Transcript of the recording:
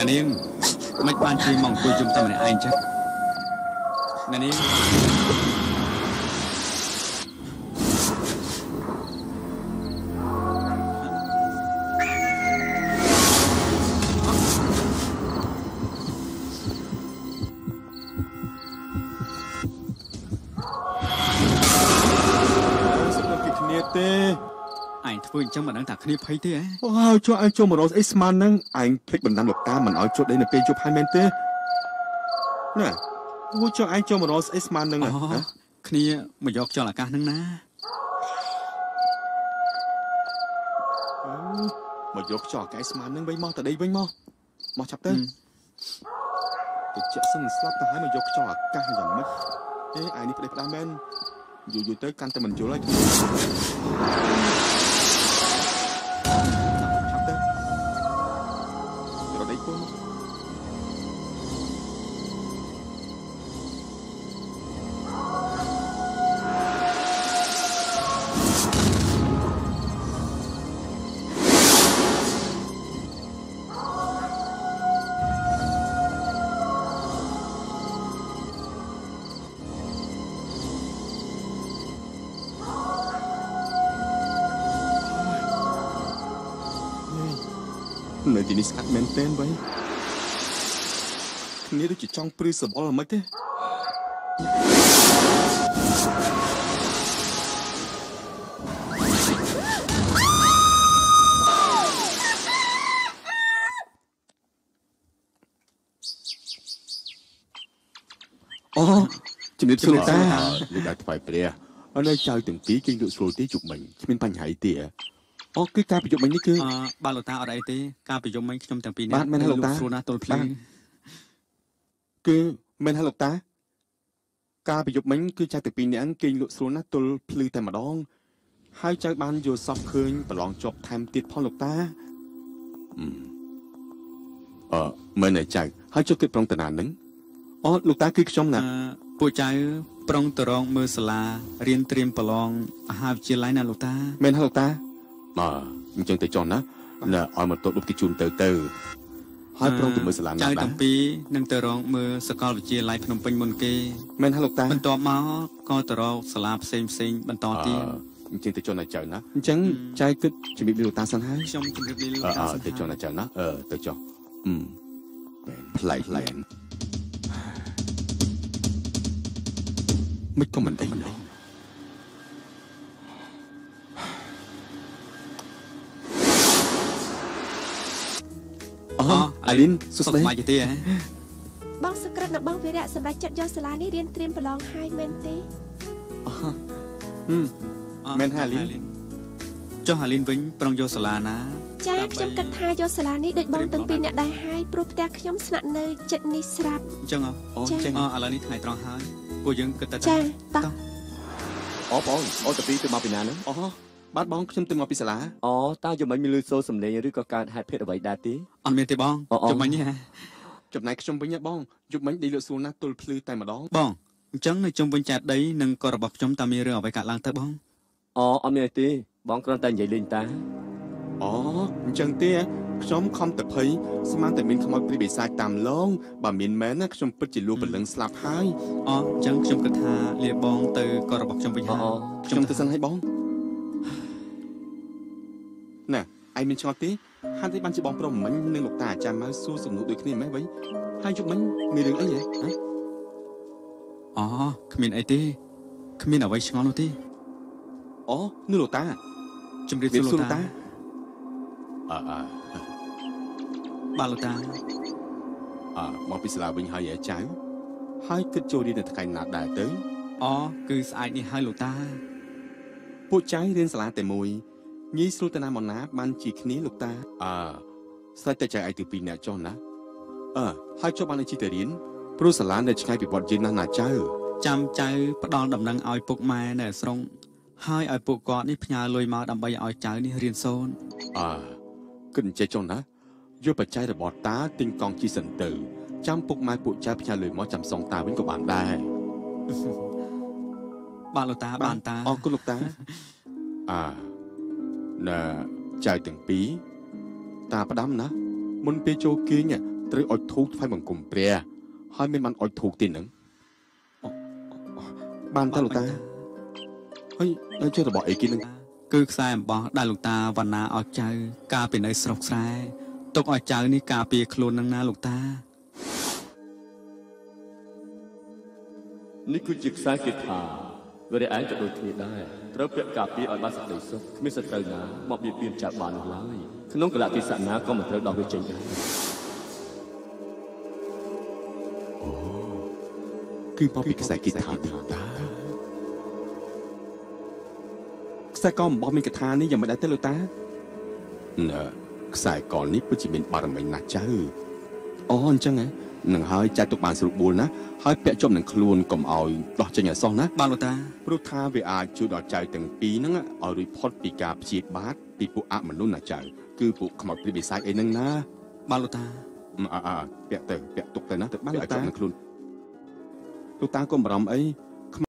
នាងមិនបានជួយមកអង្គុយជុំតែម្នាក់ឯងចឹងនាងអញធ្វើអញ្ចឹងមិនដឹងថាគ្នាភ័យទេហ៎អូជួយអញចូលមករកអីស្មានហ្នឹងអញភ្លេចបណ្ដាំលោកតាមិនឲ្យជួតដីនៅពេលយប់ហើយមែនទេណែអូជួយអញចូលមករកអីស្មានហ្នឹងគ្នាមកយកខ្យល់អាកាសហ្នឹងណាមកយកខ្យល់អាកាសស្មានហ្នឹងវិញមកទៅដីវិញមកចាប់ទៅទៅជាក់សឹងស្លាប់ទៅហើយមកយកខ្យល់អាកាសយ៉ាងម៉េចអេអាយនេះផ្ដេសផ្ដាស់មែនយូរទៅកាន់តែមិនយល់ហើយនៅទីនេះស្អាតមែនទែនវិញគ្នាដូចជាចង់ព្រឺសបល់ហ្មងទេអូជំរាបសួរលោកតាលោកតាថ្វាយព្រះអនៅចៅទាំងពីរគេងលក់ស្រួលទេជប់មិញគ្មានបញ្ហាអីទេអូគឺការប្រយុទ្ធមិញនេះគឺបាទលោកតាអត់អីទេការប្រយុទ្ធមិញខ្ញុំទាំងពីរនេះបាទមែនហើយលោកតាស្រួលណាស់ទល់ភ្លឺគឺមែនហើយលោកតាការប្រយុទ្ធមិញគឺចៅទាំងពីរនាក់គេងលក់ស្រួលណាស់ទល់ភ្លឺតែម្ដងហើយចៅបានយល់សពឃើញប្រឡងជាប់ថែមទៀតផងលោកតាមែនហើយចៅហើយចុះគិតប្រុងតាណានឹងអូលោកតាគឺខ្ញុំណាពួកចៅប្រុងតរងមើលសាលារៀនត្រៀមប្រឡងមហាវិទ្យាល័យណាលោកតាមែនហើយលោកតាអញ្ចឹងទៅចុះណាឲ្យមកទៅដុបទីជូនទៅហើយប្រុងទៅមើលសាលាណាចៅទាំងពីរនឹងទៅរងមើលសាកលវិទ្យាល័យភ្នំពេញមុនគេមែនហើយលោកតាបន្ទាប់មកក៏ទៅរកសាលាផ្សេងបន្តទៀតអញ្ចឹងទៅចុះណាចៅណាអញ្ចឹងចៅគិតជំរាបលាលោកតាសិនហើយខ្ញុំជំរាបលាលោកតាសិនទៅចុះណាចៅណាទៅចុះប្លែកមិនក៏មិនអីអាលីនសុខសប្បាយទេបងសក្រិតនិងបងវីរៈសម្រាប់ចាត់យកសាលានេះរៀនត្រៀមប្រឡងហើយមែនទេមែនហើយអាលីនចុះអាលីនវិញប្រុងយកសាលាណាចាខ្ញុំគិតថាយកសាលានេះដូចបងទាំងពីរអ្នកដែរហើយព្រោះផ្ទះខ្ញុំស្នាក់នៅជិតនេះស្រាប់អញ្ចឹងឥឡូវនេះថ្ងៃត្រង់ហើយពួកយើងគិតតែចាតោះបងតាពីទៅមកពីណាហ្នឹងបាទបងខ្ញុំទៅមកពីសាលាតើយមិញមានលឺសូរសំឡេងឬក៏កើតហេតុភេទអ្វីដែរទេអត់មានទេបងយមិញនេះចំណែកខ្ញុំវិញបងយប់មិញដីលក់ស្រួលណាស់ទល់ភ្លឺតែម្ដងបងអញ្ចឹងនៅជុំវិញចែកដីនិងក៏របស់ខ្ញុំតើមានរឿងអ្វីកើតឡើងទៅបងអត់មានទេបងគ្រាន់តែនិយាយលេងតាអញ្ចឹងទេខ្ញុំខំតែភ័យស្មានតែមានខ្មោចព្រាយបិសាចតាមឡងបើមានមែនណាខ្ញុំពិតជាលួព្រលឹងស្លាប់ហើយអញ្ចឹងខ្ញុំគិតថាលាបងទៅក៏របស់ខ្ញុំវិញហើយខ្ញុំទៅសិនឲ្យបងណែឯងមានឆ្ងល់ទេហាត់ទេបានជាបងប្រុសមិញនឹងលោកតាអាចារ្យមកសួរសំណួរដូចគ្នាម៉េចវិញហើយយប់មិញមានរឿងអីហ៎គ្មានអីទេគ្មានអ្វីឆ្ងល់នោះទេនោះលោកតាជំរាបសួរលោកតាបាទលោកតាមកពីសាលាវិញហើយចៅហើយគិតចូលរៀននៅថ្ងៃណាដែរទៅគឺស្អែកនេះហើយលោកតាពួកចៅរៀនសាលាតែមួយងាយស្រួលទៅណាមកណាបានជាគ្នាលោកតាស្ដេចតែចៅឯងទៅពីរនាក់ចុះណាហើយចុះបានឲ្យជីទៅរៀនព្រោះសាលានៅឆ្ងាយពីវត្តយើងណាស់ណាចៅ ចាំចៅផ្ដល់ដំណឹងឲ្យពុកម៉ែនៅស្រុងហើយឲ្យពួកគាត់នេះផ្ញើលុយមកដើម្បីឲ្យចៅនេះរៀនសូត្រ គិតអញ្ចេះចុះណាយកបច្ច័យរបស់តាទិញកង់ជិះសិនទៅចាំពុកម៉ែពួកចៅផ្ញើលុយមកចាំសងតាវិញក៏បានដែរ បាទលោកតាបានតា អរគុណលោកតា ណែចៅទាំងពីរតាផ្ដាំណាមុនពេលចូលគេងត្រូវអុជធូបថ្វាយបង្គំព្រះហើយមិនបានអុជធូបទៀតហ្នឹងបានតើលោកតាហើយជារបស់អីគេនឹង គឺខ្សែអំបោះដែលលោកតាវណ្ណាឲ្យចៅកាលពីនៅស្រុកស្រែទុកឲ្យចៅនេះការពារខ្លួននឹងណាលោកតា នេះគឺជាខ្សែគាថាវរៈឯងក៏ដូចគ្នាដែរត្រូវពាក់ការពារឲ្យបានសក្តិសុខគ្មានសត្រូវណាមកបៀតបៀនចៅបាននោះឡើយក្នុងកលៈទេសៈណាក៏មិនត្រូវដោះវាចេញដែរ គឺមកពីខ្សែគាថាតាខ្សែករបស់មានកថានេះយ៉ាងមិនដែរទេលោកតាខ្សែកនេះពិតជាមានបារមីណាស់ចៅអូអញ្ចឹងនឹងហើយចៅទុកបានស្រួលបួលណាហើយពាក់ជាប់នឹងខ្លួនកុំឲ្យដោះចេញឲ្យសោះណា បាទលោកតា ព្រោះថាវាអាចជួយដល់ចៅទាំងពីរហ្នឹងឲ្យរួចផុតពីការព្យាបាទពីពួកអមនុស្សណាចៅគឺពួកខ្មោចព្រាយបិសាចអីហ្នឹងណា បាទលោកតា ពាក់ទុកទៅណាទៅបានលោកតាខ្លួនលោកតាកុំបារម្ភអី